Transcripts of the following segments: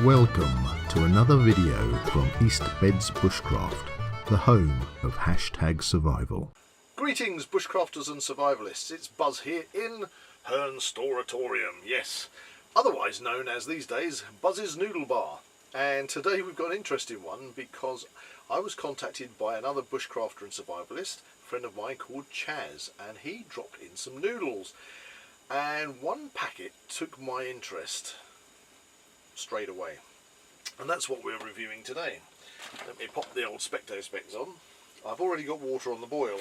Welcome to another video from East Beds Bushcraft, the home of #survival. Greetings bushcrafters and survivalists, it's Buzz here in Hearn's Storatorium, yes, otherwise known as these days Buzz's Noodle Bar. And today we've got an interesting one because I was contacted by another bushcrafter and survivalist, a friend of mine called Chaz, and he dropped in some noodles. And one packet took my interest straight away, and that's what we're reviewing today. Let me pop the old Specto specs on. I've already got water on the boil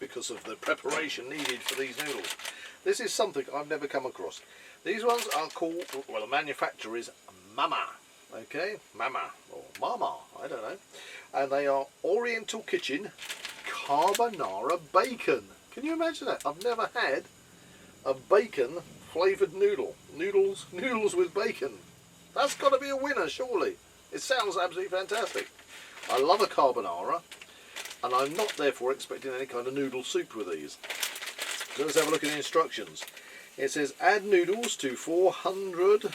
because of the preparation needed for these noodles. This is something I've never come across. These ones are called, well, the manufacturer is Mama, okay, Mama or Mama, I don't know, and they are Oriental Kitchen Carbonara Bacon. Can you imagine that? I've never had a bacon flavoured noodles with bacon. That's got to be a winner, surely. It sounds absolutely fantastic. I love a carbonara, and I'm not therefore expecting any kind of noodle soup with these. So let's have a look at the instructions. It says add noodles to 400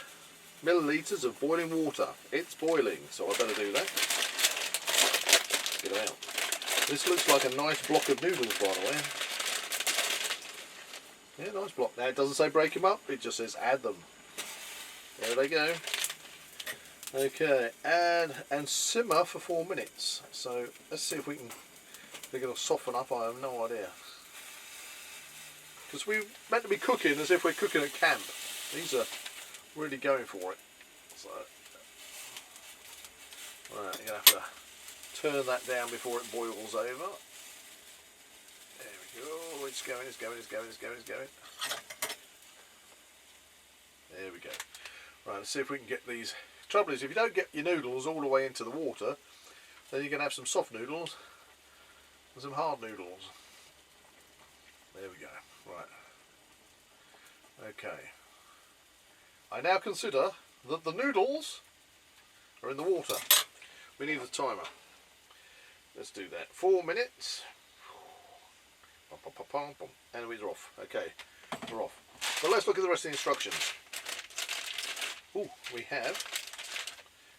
millilitres of boiling water. It's boiling, so I better do that. Get them out. This looks like a nice block of noodles, by the way. Yeah, nice block. Now it doesn't say break them up, it just says add them. There they go. Okay, add and simmer for 4 minutes. So let's see if they're going to soften up. I have no idea. Because we're meant to be cooking as if we're cooking at camp. These are really going for it. So, right, you're going to have to turn that down before it boils over. There we go. It's going. There we go. Right, let's see if we can get these. Trouble is, if you don't get your noodles all the way into the water, then you're going to have some soft noodles and some hard noodles. There we go. Right. Okay. I now consider that the noodles are in the water. We need a timer. Let's do that. 4 minutes. And we're off. Okay, we're off. So let's look at the rest of the instructions. Ooh, we have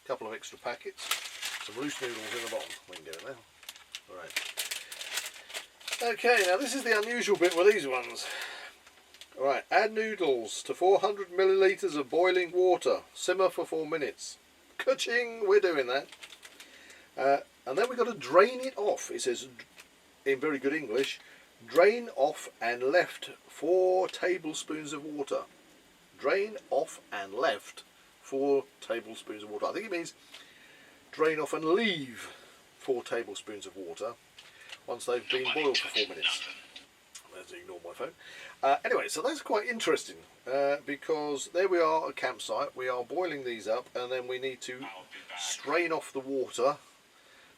a couple of extra packets, some loose noodles in the bottom. We can get it now. Alright. Okay, now this is the unusual bit with these ones. Alright, add noodles to 400 millilitres of boiling water. Simmer for 4 minutes. Ka-ching! We're doing that. And then we've got to drain it off. It says, in very good English, drain off and left 4 tablespoons of water. Drain off and left 4 tablespoons of water. I think it means drain off and leave 4 tablespoons of water once they've been boiled for 4 minutes. Let's ignore my phone. Anyway, so that's quite interesting because there we are at a campsite. We are boiling these up, and then we need to strain off the water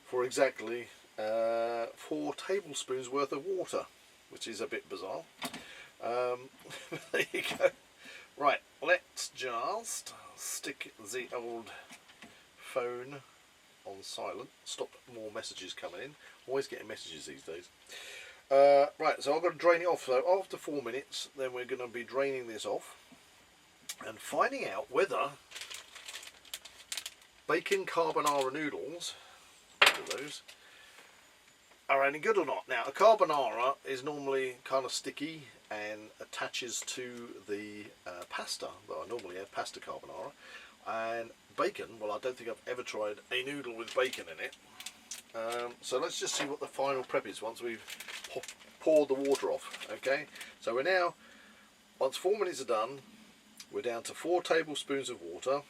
for exactly 4 tablespoons worth of water, which is a bit bizarre. There you go. Right, let's just stick the old phone on silent. Stop more messages coming in. Always getting messages these days. Right, so I've got to drain it off. So after 4 minutes, then we're going to be draining this off and finding out whether bacon carbonara noodles, those, are any good or not. Now, a carbonara is normally kind of sticky and attaches to the pasta that I normally have, pasta carbonara. And bacon, well, I don't think I've ever tried a noodle with bacon in it. So let's just see what the final prep is once we've poured the water off. Okay, so we're now, once 4 minutes are done, we're down to 4 tablespoons of water,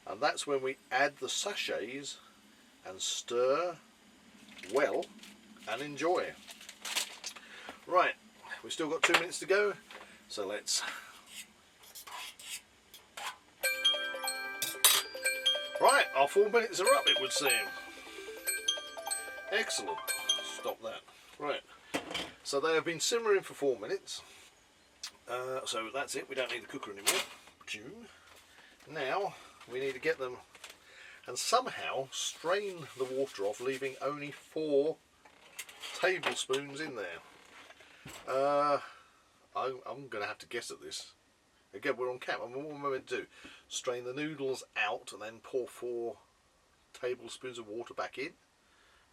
and that's when we add the sachets and stir well and enjoy. Right, we've still got 2 minutes to go, so let's. Right, our 4 minutes are up, it would seem. Excellent. Stop that. Right, so they have been simmering for 4 minutes. So that's it, we don't need the cooker anymore. Now we need to get them and somehow strain the water off, leaving only 4 tablespoons in there. I'm going to have to guess at this. Again, we're on camp. I mean, what am I meant to do? Strain the noodles out and then pour 4 tablespoons of water back in?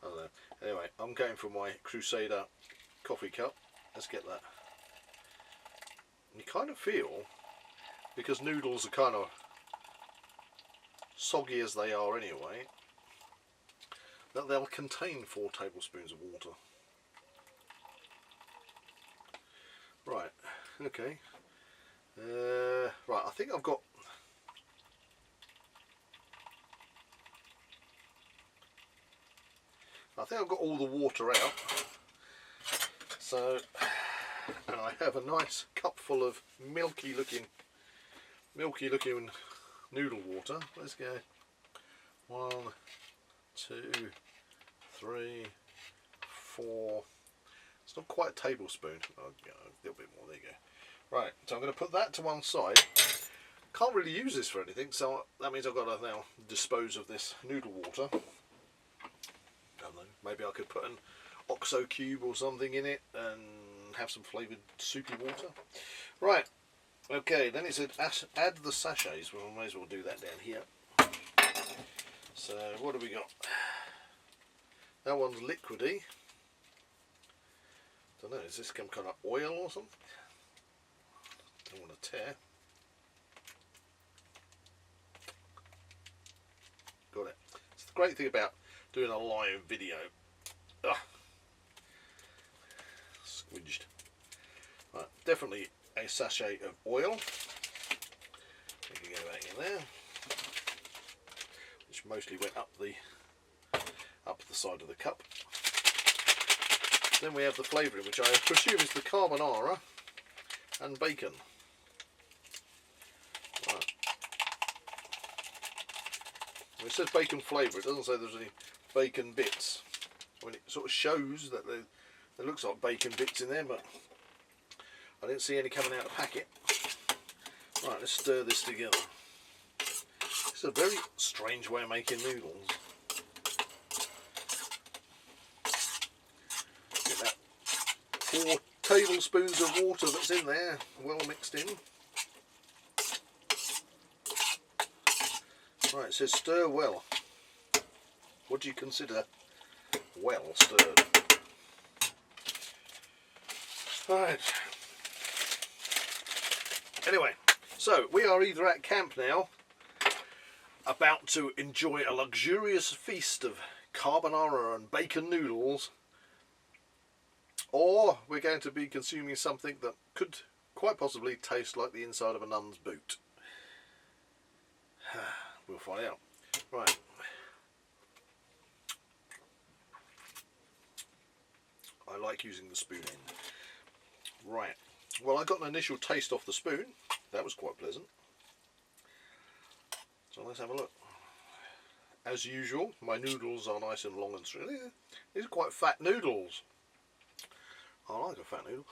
I don't know. Anyway, I'm going for my Crusader coffee cup. Let's get that. You kind of feel, because noodles are kind of soggy as they are anyway, that they'll contain 4 tablespoons of water. Right, okay. Right, I think I've got... all the water out. So, and I have a nice cup full of milky looking noodle water. Let's go 1, 2, 3, 4. It's not quite a tablespoon. Oh, yeah, a little bit more. There you go. Right, so I'm going to put that to one side. Can't really use this for anything, so that means I've got to now dispose of this noodle water. Don't know. Maybe I could put an OXO cube or something in it and have some flavoured soupy water. Right. Okay, then it said add the sachets. Well, we may as well do that down here. So what do we got? That one's liquidy. Don't know, is this some kind of oil or something? Don't want to tear. Got it. It's the great thing about doing a live video. Ugh. Squidged. Right, definitely a sachet of oil. We can go back in there, which mostly went up the side of the cup. Then we have the flavouring, which I presume is the carbonara and bacon. Right. Well, it says bacon flavour. It doesn't say there's any bacon bits. I mean, it sort of shows that there looks like bacon bits in there, but I didn't see any coming out of the packet. Right, let's stir this together. It's a very strange way of making noodles. Get that 4 tablespoons of water that's in there, well mixed in. Right, it says stir well. What do you consider well stirred? Right. Anyway, so we are either at camp now, about to enjoy a luxurious feast of carbonara and bacon noodles, or we're going to be consuming something that could quite possibly taste like the inside of a nun's boot. We'll find out. Right. I like using the spoon end. Right. Well, I got an initial taste off the spoon. That was quite pleasant. So let's have a look. As usual, my noodles are nice and long and straight. These are quite fat noodles. I like a fat noodle.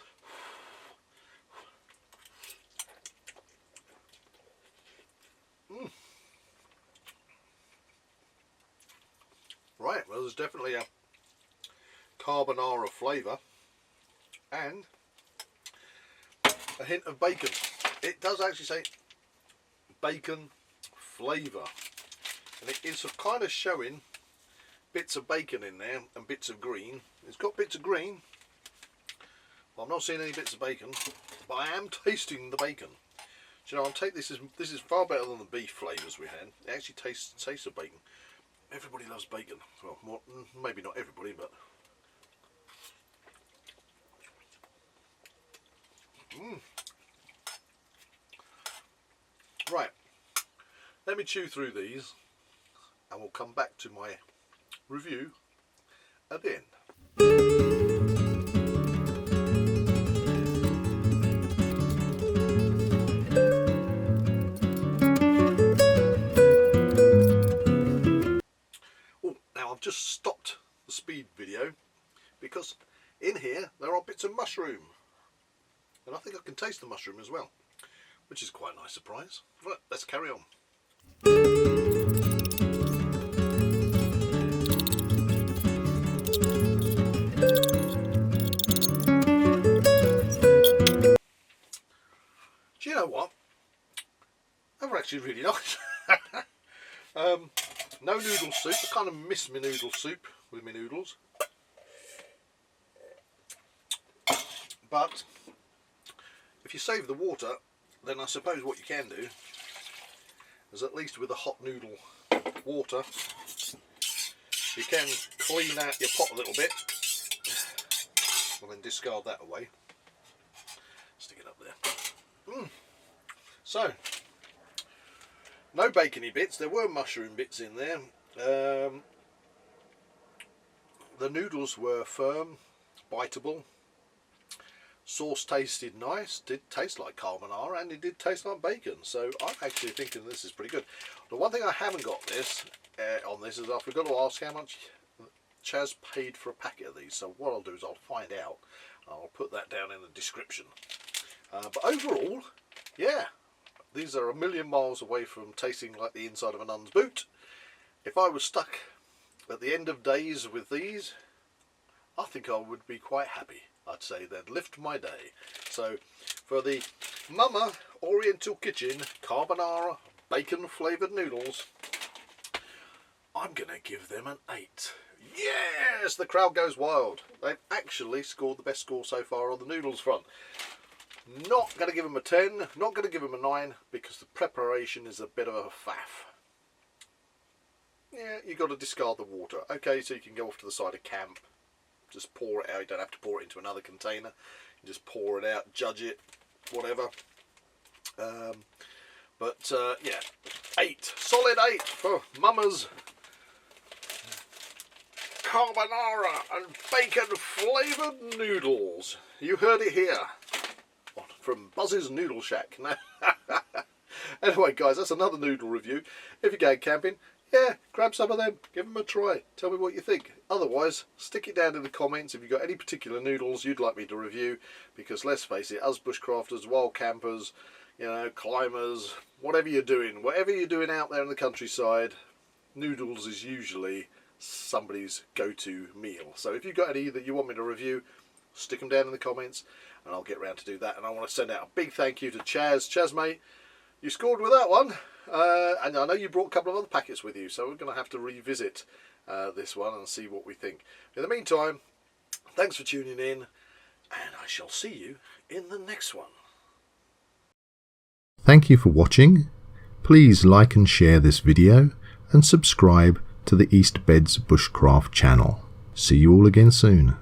Right, well, there's definitely a carbonara flavour and a hint of bacon. It does actually say bacon flavour, and it is kind of showing bits of bacon in there and bits of green. It's got bits of green. Well, I'm not seeing any bits of bacon, but I am tasting the bacon. Do you know, I'll take this is far better than the beef flavours we had. It actually tastes of bacon. Everybody loves bacon. Well, more, maybe not everybody, but right. Let me chew through these, and we'll come back to my review at the end. I've just stopped the speed video because in here there are bits of mushroom, and I think I can taste the mushroom as well, which is quite a nice surprise. Right, let's carry on. Do you know what? They were actually really nice. No noodle soup. I kind of miss my noodle soup with my noodles. But if you save the water, then I suppose what you can do is, at least with the hot noodle water, you can clean out your pot a little bit and then discard that away. Stick it up there. So, no bacony bits. There were mushroom bits in there. The noodles were firm, biteable. Sauce tasted nice, did taste like carbonara, and it did taste like bacon. So I'm actually thinking this is pretty good. The one thing I haven't got on this is I forgot to ask how much Chaz paid for a packet of these. So what I'll do is I'll find out. I'll put that down in the description. But overall, yeah, these are a million miles away from tasting like the inside of a nun's boot. If I was stuck at the end of days with these, I think I would be quite happy. I'd say they'd lift my day. So for the Mama Oriental Kitchen Carbonara Bacon Flavoured Noodles, I'm going to give them an 8. Yes, the crowd goes wild. They've actually scored the best score so far on the noodles front. Not going to give them a 10, not going to give them a 9, because the preparation is a bit of a faff. Yeah, you've got to discard the water. Okay, so you can go off to the side of camp. Just pour it out. You don't have to pour it into another container. You just pour it out, judge it, whatever. Yeah, 8. Solid 8 for Mama's Carbonara and Bacon Flavoured Noodles. You heard it here. From Buzz's Noodle Shack. Anyway, guys, that's another noodle review. If you're going camping, yeah, grab some of them, give them a try, tell me what you think. Otherwise, stick it down in the comments if you've got any particular noodles you'd like me to review, because let's face it, us bushcrafters, wild campers, you know, climbers, whatever you're doing out there in the countryside, noodles is usually somebody's go-to meal. So if you've got any that you want me to review, stick them down in the comments and I'll get round to do that. And I want to send out a big thank you to Chaz. Chaz, mate, you scored with that one. And I know you brought a couple of other packets with you, so we're going to have to revisit this one and see what we think. In the meantime, thanks for tuning in, and I shall see you in the next one. Thank you for watching. Please like and share this video and subscribe to the East Beds Bushcraft channel. See you all again soon.